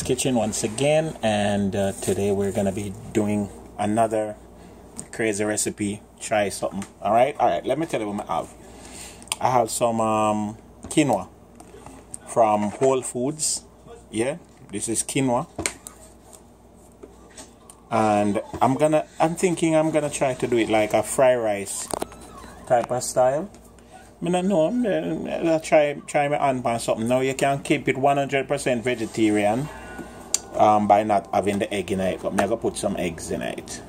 Kitchen once again, and today we're gonna be doing another crazy recipe. Try something. All right, let me tell you what I have some quinoa from Whole Foods. Yeah, this is quinoa, and I'm thinking I'm gonna try to do it like a fried rice type of style. I don't know, I'll try my hand on something. Now you can keep it 100% vegetarian by not having the egg in it, but I'm going to put some eggs in it.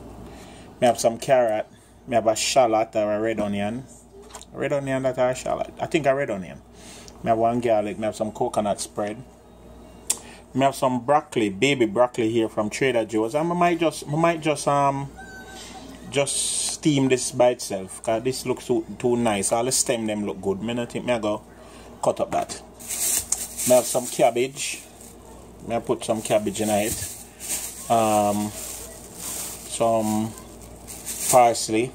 I have some carrot, I have a shallot or a red onion. A red onion that or a shallot? I think a red onion. I have one garlic, I have some coconut spread. I have some broccoli, baby broccoli here from Trader Joe's. And I might just steam this by itself, because this looks too nice. All the stem them look good. I think I go cut up that. I have some cabbage. I put some cabbage in it. Some parsley.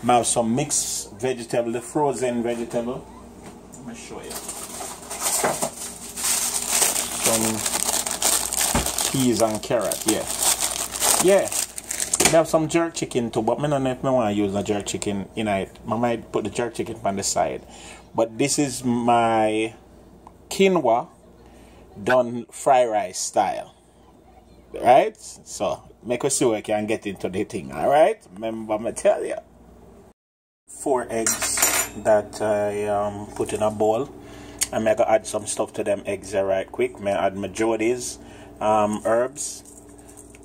I have some mixed vegetable, the frozen vegetable. Let me show you. Some peas and carrot. Yeah. I have some jerk chicken too, but I don't know if I want to use the jerk chicken in it. I might put the jerk chicken on the side. But this is my quinoa done fried rice style. Right? So, make us see we can get into the thing. Alright? Remember, I'm going to tell you. 4 eggs that I put in a bowl. I'm going to add some stuff to them eggs right quick. I'm going to add my Yardie's herbs.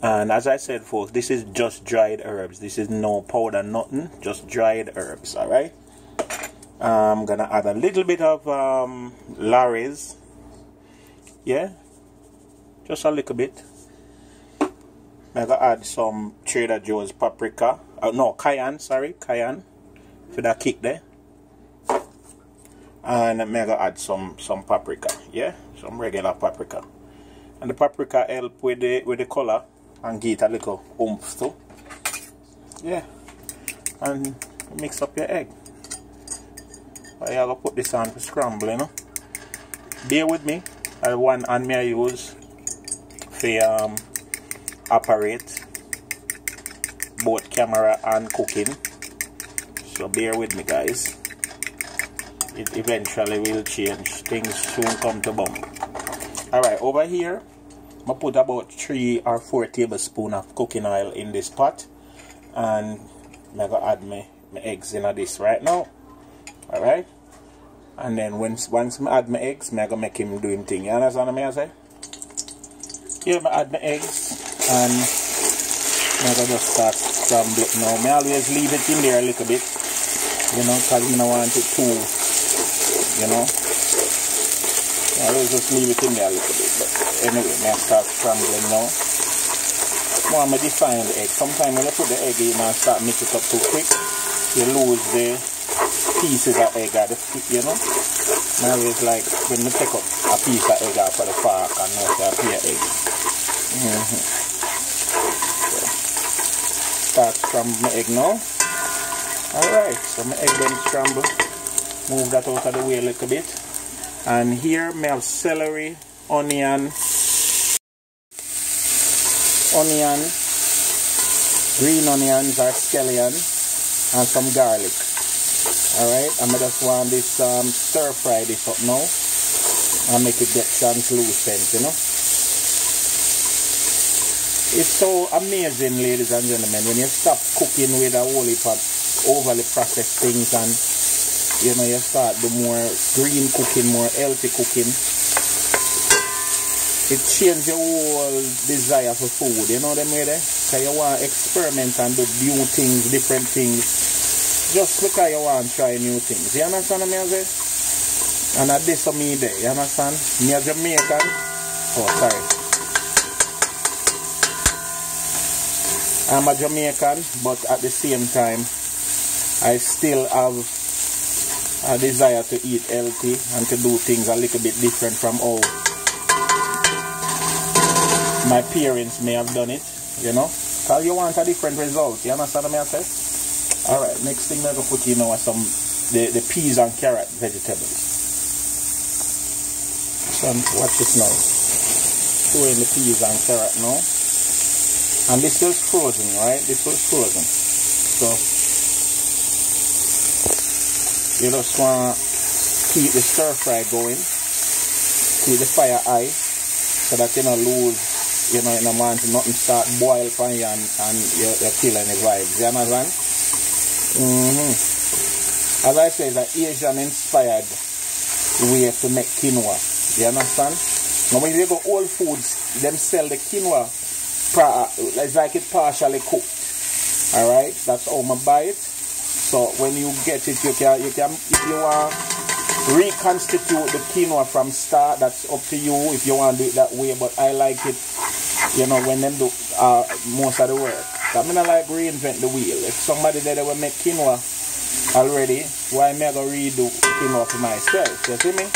And as I said, folks, this is just dried herbs. This is no powder, nothing. Just dried herbs, alright? I'm gonna add a little bit of Yardie's. Yeah? Just a little bit. I'm gonna add some Trader Joe's paprika. No, cayenne, sorry. Cayenne. For that kick there. And I'm gonna add some paprika. Yeah? Some regular paprika. And the paprika help with the color. And give it a little oomph too. Yeah. And mix up your egg. I have to put this on for scramble, you know. Bear with me. One hand I use for operate both camera and cooking. So bear with me, guys. It eventually will change. Things soon come to bump. Alright, over here I put about 3 or 4 tablespoons of cooking oil in this pot, and I'm going to add my eggs in this right now. Alright, and then once I add my eggs, I'm going to make him do him thing. You understand what I say? Here I add my eggs, and I'm going to just start scrambling now. I always leave it in there a little bit, you know, because I don't want it too, you know. I always just leave it in there a little bit. But anyway, I start scrambling now. More I'm define the egg. Sometimes when you put the egg in and start mix it up too quick, you lose the pieces of egg or the, you know. I always like when you take up a piece of egg out of the fork and now you appear egg. So, start scrambling my egg now. Alright, so my egg then scramble. Move that out of the way a little bit. And here I have celery, onion, green onions or scallion, and some garlic. Alright, I just want this stir fry this up now and make it get translucent, you know. It's so amazing, ladies and gentlemen, when you stop cooking with a whole heap of overly processed things and you know, you start the more green cooking, more healthy cooking. It changes your whole desire for food, you know them way there? Because you want to experiment and do new things, different things. Just because you want to try new things. You understand what I say? And at this for me there, you understand? Me a Jamaican. Oh, sorry. I'm a Jamaican, but at the same time, I still have a desire to eat healthy and to do things a little bit different from how my parents may have done it, you know, because you want a different result. You understand what I say? Alright, next thing I'm going to put in now some the peas and carrot vegetables. So watch this now. throwing the peas and carrot now. And this was frozen, right? This was frozen. So you just want to keep the stir fry going. Keep the fire high so that you don't lose, you know, you don't want nothing start boil for you and you're killing the vibes. You understand? As I say, it's an Asian inspired way to make quinoa. You understand? Now when you go Whole Foods, them sell the quinoa, it's like it partially cooked. Alright? That's how I buy it. So when you get it, you can if you want reconstitute the quinoa from start, that's up to you if you want to do it that way, but I like it, you know, when them do most of the work. I mean, I like reinvent the wheel. If somebody there will make quinoa already, why am I going to redo quinoa for myself? You see me?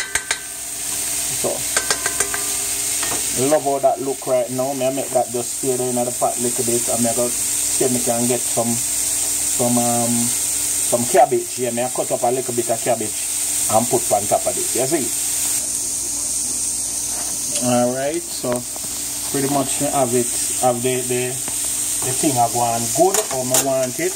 So love how that look right now. I make that just stay there in the pot a little bit, and I go see me can get some cabbage. Yeah, I cut up a little bit of cabbage and put on top of it. You see? Alright, so pretty much have the thing I want good how I want it.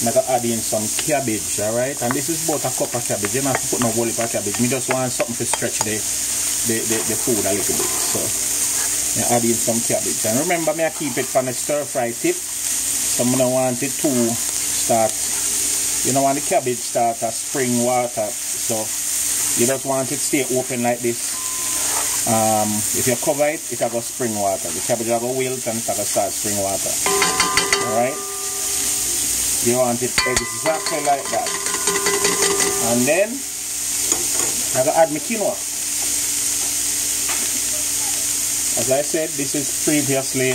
I'm going to add in some cabbage, alright? And this is about a cup of cabbage. You don't have to put no whole heap of cabbage. I just want something to stretch the food a little bit. So I add in some cabbage. And remember, I keep it on a stir fry tip. So I don't want it to start, you don't want the cabbage start a spring water. So you just want it to stay open like this. If you cover it, it will go spring water. The cabbage will go wilt and it will start spring water. Alright? You want it exactly like that. And then I will add my quinoa. As I said, this is previously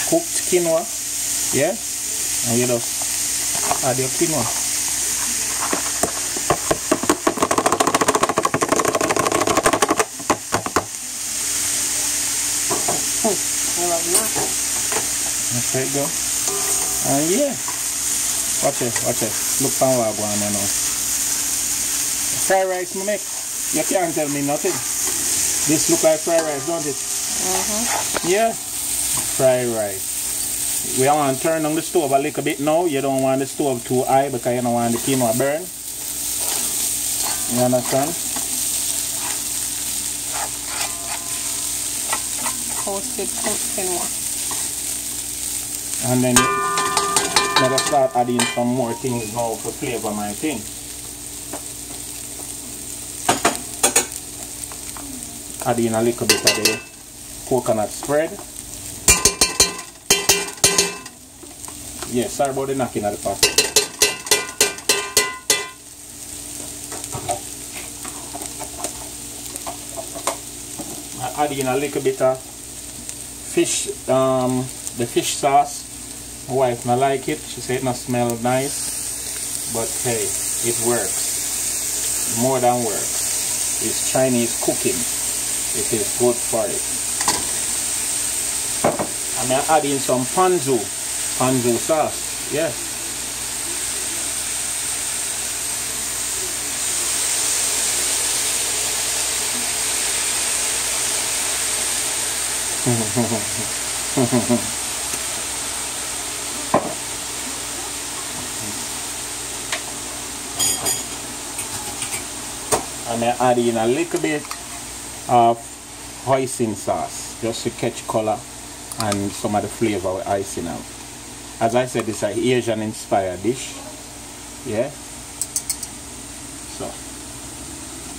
cooked quinoa. Yeah? And you just add your quinoa. There you go. And yeah. Watch it. Look for what I'm going on now. Fried rice I make. You can't tell me nothing. This look like fried rice, don't it? Yeah. Fried rice. We want to turn on the stove a little bit now. You don't want the stove too high because you don't want the quinoa burn. You understand? Toasted quinoa. And then I'm going to start adding some more things now to flavor my thing. Add in a little bit of the coconut spread. Yeah, sorry about the knocking at the pot. I add in a little bit of fish, the fish sauce. My wife not like it. She said it not smell nice, but hey, it works. More than works. It's Chinese cooking. It is good for it. I'm adding some ponzu sauce. Yes. I'm adding a little bit of hoisin sauce just to catch color and some of the flavor with icing out. As I said, it's an Asian inspired dish. Yeah. So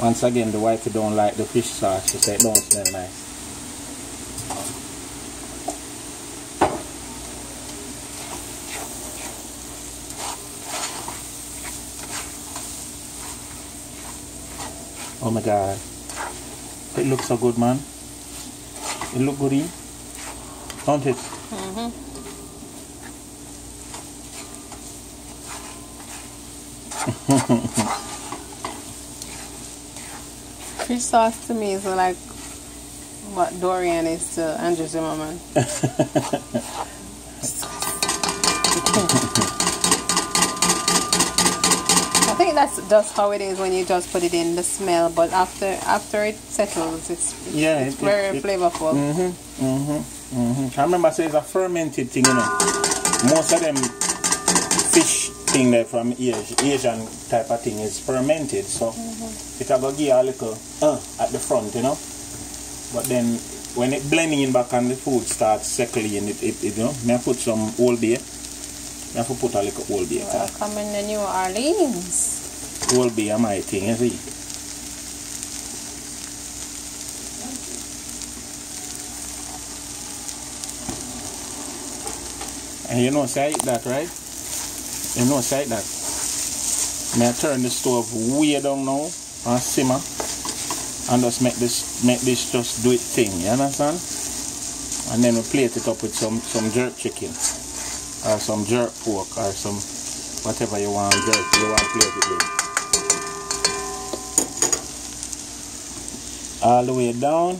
once again, the wife don't like the fish sauce. She said it don't smell nice. Oh my god, it looks so good, man. It looks good, don't it? Fish sauce to me is like what Dorian is to Andrew Zimmerman. I think think that's just how it is when you just put it in, the smell, but after it settles, it's very flavorful. I remember saying it's a fermented thing, you know. Most of them fish thing there from Asian type of thing is fermented, so it will give you a little at the front, you know. But then when it blending in back and the food starts settling, it you know, may I put some Old Bay. I have to put a little Old Bay. Welcome in the New Orleans. Old Bay are my thing, you see. And you know, say that, right? You know, say that. May I turn the stove way down now and simmer and just make this just do its thing, you understand? And then we plate it up with some jerk chicken or some jerk pork or some whatever you want plate it with. All the way down,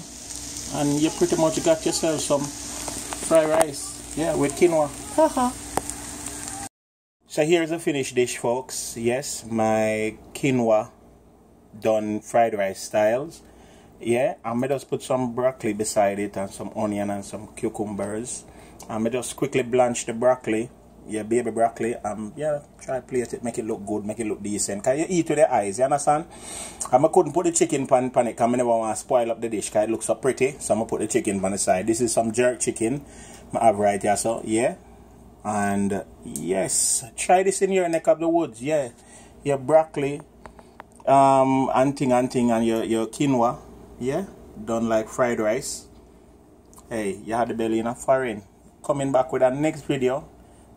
and you pretty much got yourself some fried rice, yeah, with quinoa. So here's the finished dish, folks. Yes, my quinoa done fried rice styles. Yeah, I may just put some broccoli beside it and some onion and some cucumbers. I may just quickly blanch the broccoli. Yeah, baby broccoli. Yeah, try plate it, make it look good, make it look decent. Cause you eat with the eyes, you understand? I couldn't put the chicken pan it, cause I never want to spoil up the dish, cause it looks so pretty. So I'm gonna put the chicken on the side. This is some jerk chicken I have right here, so yeah. And yes, try this in your neck of the woods. Yeah, your broccoli, and your quinoa. Yeah, done like fried rice. Hey, you had the belly in a foreign. Coming back with our next video,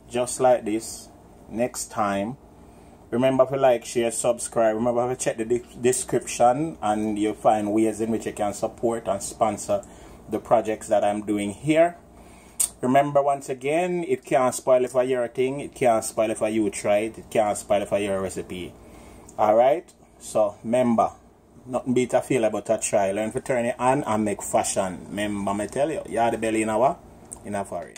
just like this, next time. Remember to like, share, subscribe. Remember to check the description, and you'll find ways in which you can support and sponsor the projects that I'm doing here. Remember, once again, it can't spoil if I hear a thing, it can't spoil if you try it, it can't spoil if I hear a recipe. Alright? So, remember, nothing beat a feel about a try. Learn to turn it on and make fashion. Remember, me tell you, you are the belly in a foreign.